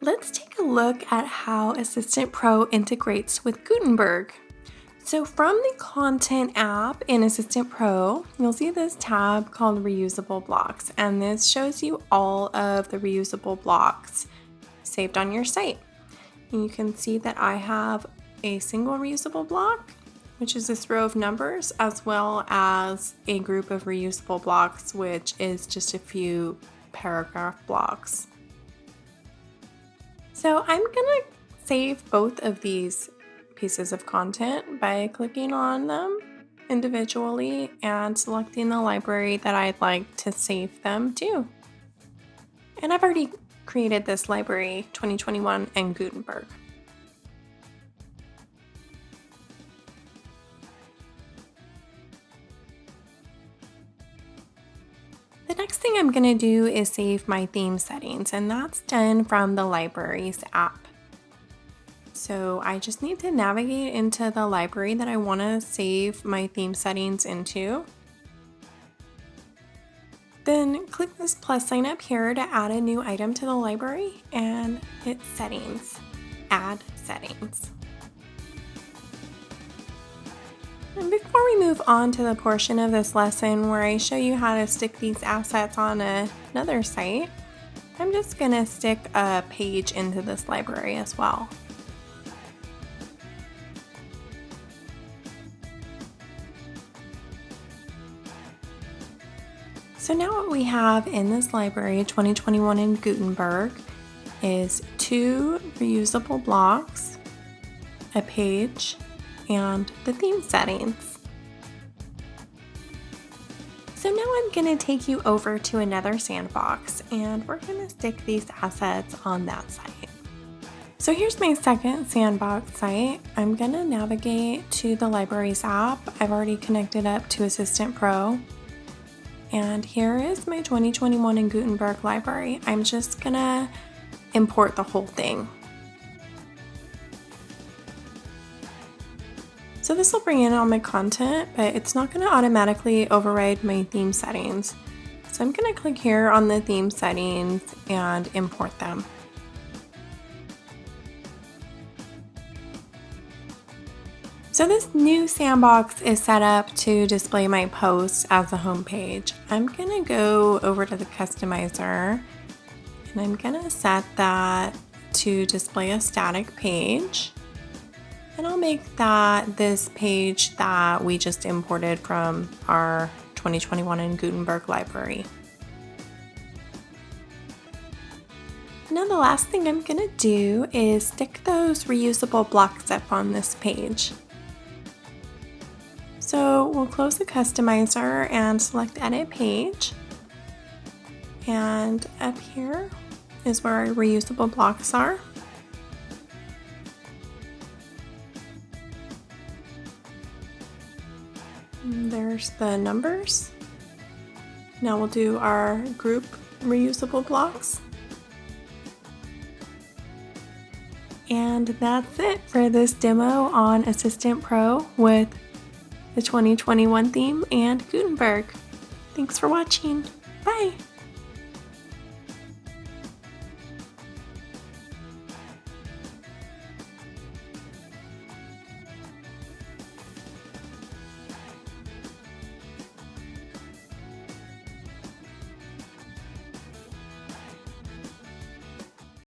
Let's take a look at how Assistant Pro integrates with Gutenberg. So from the Content app in Assistant Pro, you'll see this tab called Reusable Blocks, and this shows you all of the reusable blocks saved on your site. And you can see that I have a single reusable block, which is this row of numbers, as well as a group of reusable blocks, which is just a few paragraph blocks. So I'm gonna save both of these pieces of content by clicking on them individually and selecting the library that I'd like to save them to. And I've already created this library, 2021 and Gutenberg. The next thing I'm going to do is save my theme settings, and that's done from the Libraries app. So I just need to navigate into the library that I want to save my theme settings into. Then click this plus sign up here to add a new item to the library and hit Settings, Add Settings. And before we move on to the portion of this lesson where I show you how to stick these assets on another site, I'm just going to stick a page into this library as well. So now what we have in this library, 2021 in Gutenberg, is 2 reusable blocks, a page, and the theme settings. So now I'm going to take you over to another sandbox, and we're going to stick these assets on that site. So here's my second sandbox site. I'm going to navigate to the Libraries app. I've already connected up to Assistant Pro. And here is my 2021 in Gutenberg library. I'm just going to import the whole thing. So this will bring in all my content, but it's not going to automatically override my theme settings. So I'm going to click here on the theme settings and import them. So this new sandbox is set up to display my posts as a home page. I'm going to go over to the customizer and I'm going to set that to display a static page. And I'll make that this page that we just imported from our 2021 in Gutenberg library. Now the last thing I'm going to do is stick those reusable blocks up on this page. So we'll close the customizer and select Edit Page. And up here is where our reusable blocks are. There's the numbers. Now we'll do our group reusable blocks. And that's it for this demo on Assistant Pro with the 2021 theme and Gutenberg. Thanks for watching. Bye!